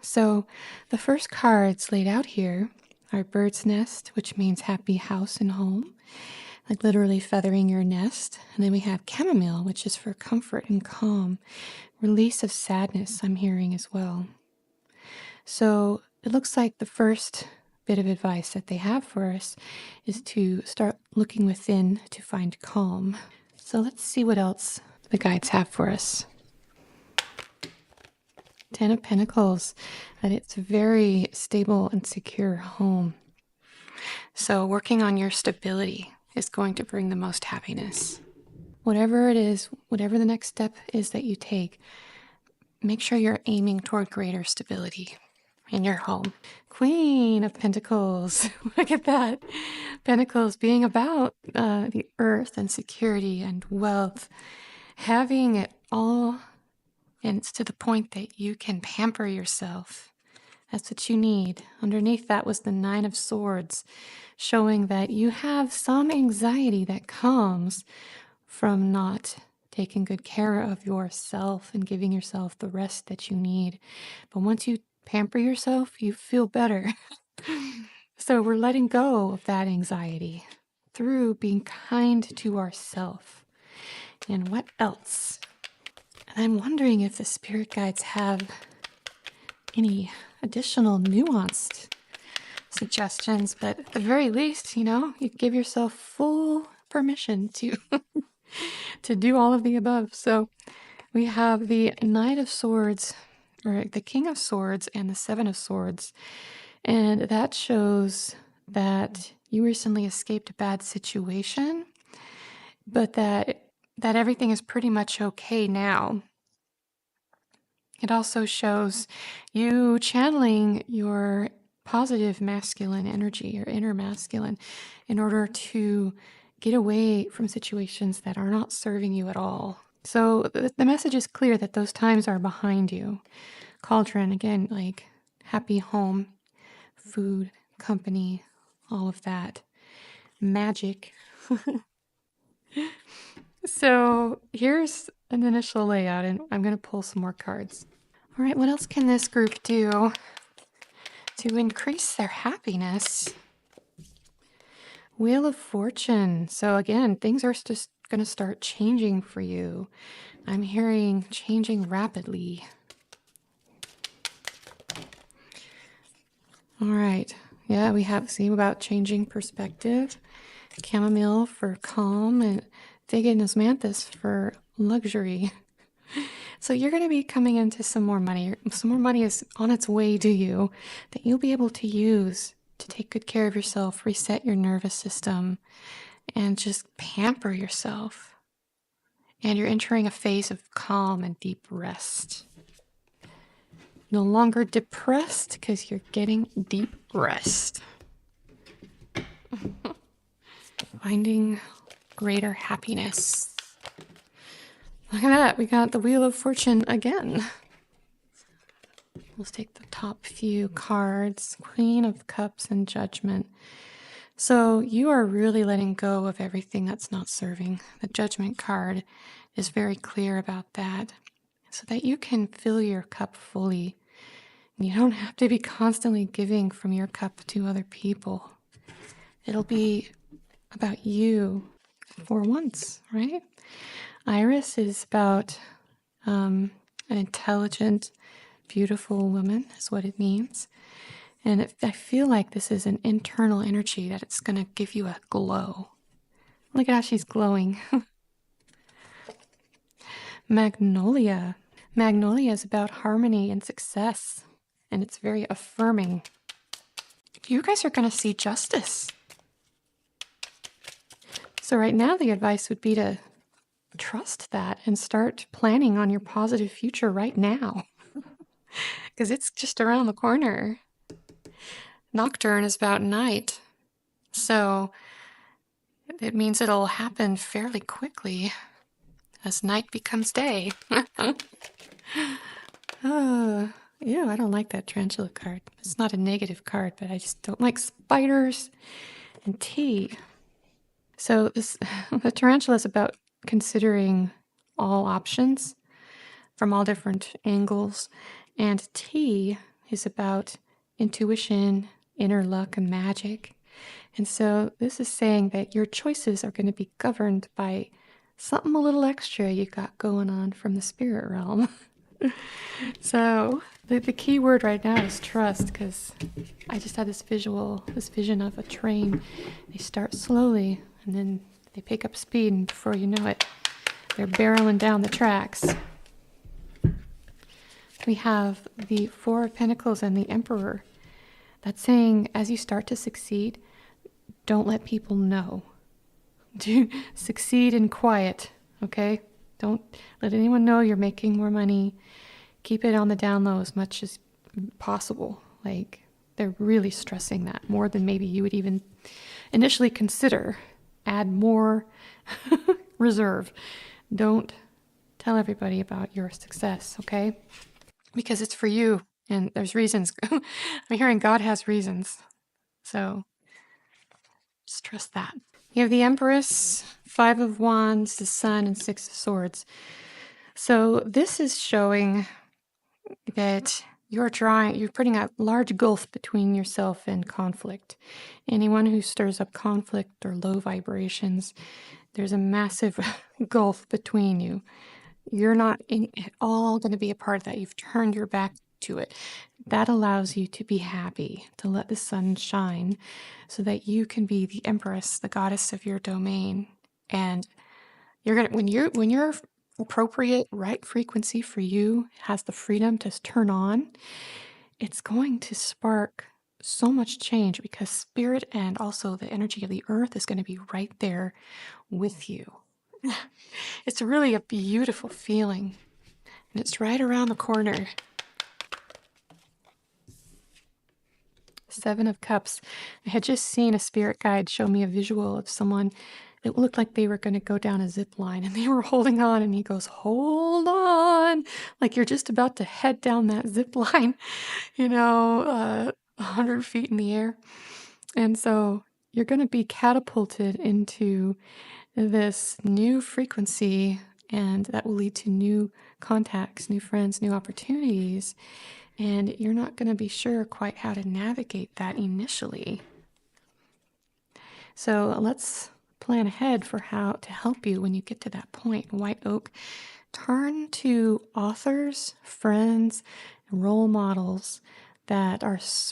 So the first cards laid out here are bird's nest, which means happy house and home, like literally feathering your nest. And then we have chamomile, which is for comfort and calm, release of sadness, I'm hearing as well. So it looks like the first bit of advice that they have for us is to start looking within to find calm. So let's see what else the guides have for us. Ten of Pentacles, that it's a very stable and secure home. So working on your stability is going to bring the most happiness. Whatever it is, whatever the next step is that you take, make sure you're aiming toward greater stability in your home. Queen of Pentacles. Look at that. Pentacles being about the earth and security and wealth. Having it all, and it's to the point that you can pamper yourself. That's what you need. Underneath that was the Nine of Swords, showing that you have some anxiety that comes from not taking good care of yourself and giving yourself the rest that you need. But once you pamper yourself, you feel better. So we're letting go of that anxiety through being kind to ourselves. And what else? And I'm wondering if the spirit guides have any additional nuanced suggestions, but at the very least, you give yourself full permission to to do all of the above. So we have the Knight of Swords, or the King of Swords, and the Seven of Swords. And that shows that you recently escaped a bad situation, but that everything is pretty much okay now. It also shows you channeling your positive masculine energy, your inner masculine, in order to get away from situations that are not serving you at all. So the message is clear that those times are behind you. Cauldron, again, like happy home, food, company, all of that. Magic. So here's an initial layout, and I'm going to pull some more cards. All right, what else can this group do to increase their happiness? Wheel of Fortune. So again, things are just going to start changing for you. I'm hearing changing rapidly. All right. Yeah, we have seen about changing perspective. Chamomile for calm, and Vega Osmanthus for luxury. So you're going to be coming into some more money. Some more money is on its way to you that you'll be able to use to take good care of yourself, reset your nervous system, and just pamper yourself. And you're entering a phase of calm and deep rest. No longer depressed because you're getting deep rest. Finding greater happiness. Look at that. We got the Wheel of Fortune again. Let's take the top few cards. Queen of Cups and Judgment. So you are really letting go of everything that's not serving. The Judgment card is very clear about that, so that you can fill your cup fully. You don't have to be constantly giving from your cup to other people. It'll be about you for once, right? Iris is about an intelligent, beautiful woman, is what it means. And I feel like this is an internal energy that it's going to give you a glow. Look at how she's glowing. Magnolia. Magnolia is about harmony and success, and it's very affirming. You guys are going to see justice. So right now the advice would be to trust that and start planning on your positive future right now, because it's just around the corner. Nocturne is about night, so it means it'll happen fairly quickly as night becomes day. Ew, I don't like that tarantula card. It's not a negative card, but I just don't like spiders and tea. So the tarantula is about considering all options from all different angles. And tea is about intuition, inner luck, and magic. And so this is saying that your choices are going to be governed by something a little extra you got going on from the spirit realm. So the key word right now is trust, because I just had this vision of a train. They start slowly and then they pick up speed, and before you know it, they're barreling down the tracks. We have the Four of Pentacles and the Emperor. That's saying as you start to succeed, don't let people know. Do succeed in quiet, okay? Don't let anyone know you're making more money. Keep it on the down low as much as possible. Like, they're really stressing that more than maybe you would even initially consider. Add more reserve. Don't tell everybody about your success, okay? Because it's for you, and there's reasons. I'm hearing God has reasons. So just trust that. You have the Empress, Five of Wands, the Sun, and Six of Swords. So this is showing that you're putting a large gulf between yourself and conflict. Anyone who stirs up conflict or low vibrations, there's a massive gulf between you. You're not at all going to be a part of that. You've turned your back to it. That allows you to be happy, to let the sun shine, so that you can be the empress, the goddess of your domain. And you're gonna when your appropriate right frequency for you has the freedom to turn on, it's going to spark so much change, because spirit and also the energy of the earth is going to be right there with you. It's really a beautiful feeling, and it's right around the corner. Seven of Cups. I had just seen a spirit guide show me a visual of someone that looked like they were going to go down a zip line, and they were holding on, and he goes, hold on, like you're just about to head down that zip line, 100 feet in the air. And so you're going to be catapulted into this new frequency, and that will lead to new contacts, new friends, new opportunities. And you're not going to be sure quite how to navigate that initially. So let's plan ahead for how to help you when you get to that point. White Oak, turn to authors, friends, and role models that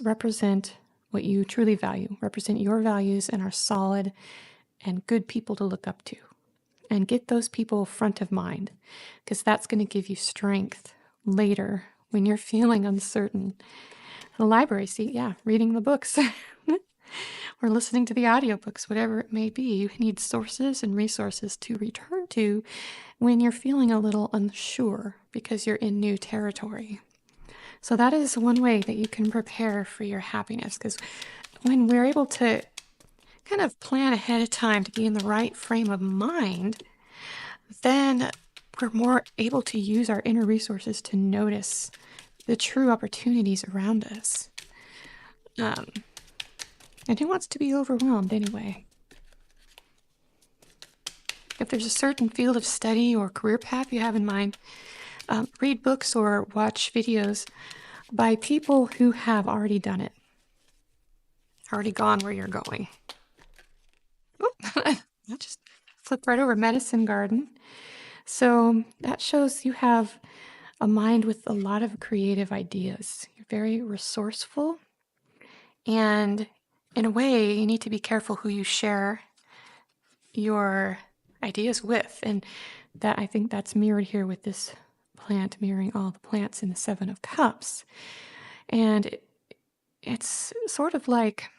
represent what you truly value, represent your values, and are solid and good people to look up to. And get those people front of mind, because that's going to give you strength later when you're feeling uncertain. The library, reading the books or listening to the audiobooks, whatever it may be. You need sources and resources to return to when you're feeling a little unsure because you're in new territory. So that is one way that you can prepare for your happiness, because when we're able to kind of plan ahead of time to be in the right frame of mind, then we're more able to use our inner resources to notice the true opportunities around us. And who wants to be overwhelmed anyway? If there's a certain field of study or career path you have in mind, read books or watch videos by people who have already done it, already gone where you're going. I'll just flip right over. Medicine Garden. So that shows you have a mind with a lot of creative ideas. You're very resourceful, and in a way, you need to be careful who you share your ideas with. And that, I think that's mirrored here with this plant, mirroring all the plants in the Seven of Cups. And it's sort of like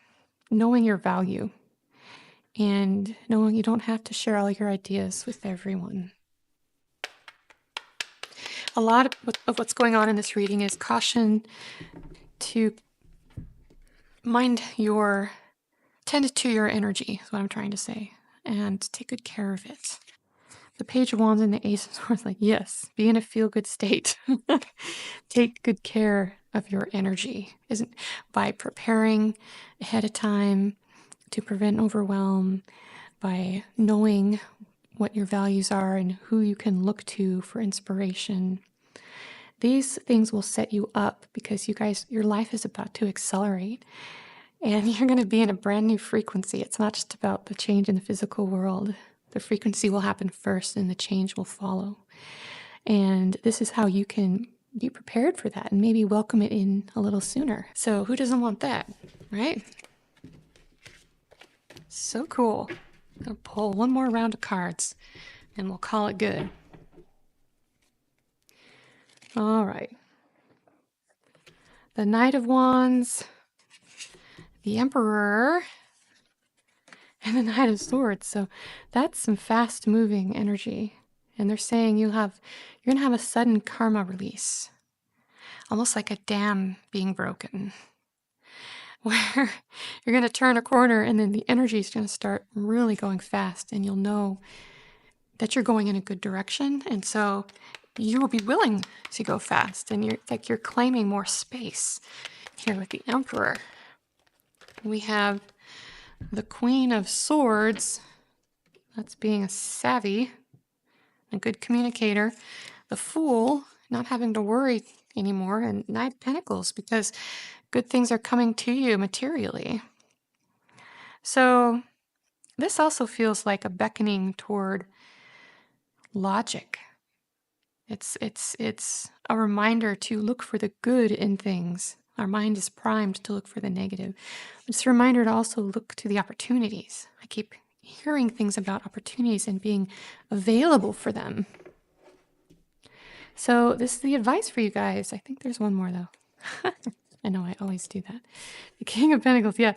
knowing your value and knowing you don't have to share all your ideas with everyone. A lot of what's going on in this reading is caution to tend to your energy, is what I'm trying to say, and take good care of it. The Page of Wands and the Ace of Swords, like, yes, be in a feel-good state. Take good care of your energy. Isn't by preparing ahead of time to prevent overwhelm, by knowing what your values are and who you can look to for inspiration, These things will set you up because you guys, your life is about to accelerate and you're going to be in a brand new frequency. It's not just about the change in the physical world. The frequency will happen first and the change will follow. And this is how you can be prepared for that and maybe welcome it in a little sooner. So who doesn't want that, right? So cool. I'll pull one more round of cards and we'll call it good. All right. The Knight of Wands, the Emperor, and the Knight of Swords. So that's some fast moving energy. And they're saying you're going to have a sudden karma release, almost like a dam being broken, where you're going to turn a corner and then the energy is going to start really going fast and you'll know that you're going in a good direction. And so you will be willing to go fast and you're claiming more space here with the Emperor. We have the Queen of Swords. That's being a savvy, a good communicator. The Fool, not having to worry anymore, and Knight of Pentacles, because good things are coming to you materially. So this also feels like a beckoning toward logic. It's a reminder to look for the good in things. Our mind is primed to look for the negative. It's a reminder to also look to the opportunities. I keep hearing things about opportunities and being available for them. So this is the advice for you guys. I think there's one more though. I know I always do that. The King of Pentacles. Yeah,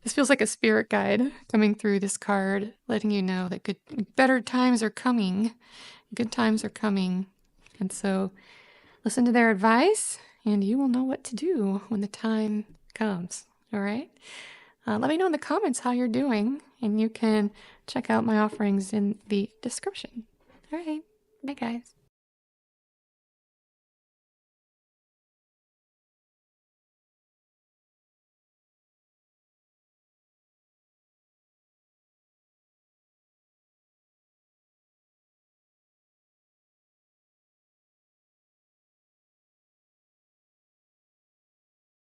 this feels like a spirit guide coming through this card, letting you know that better times are coming. Good times are coming. And so listen to their advice and you will know what to do when the time comes. All right. Let me know in the comments how you're doing, and you can check out my offerings in the description. All right. Bye, guys.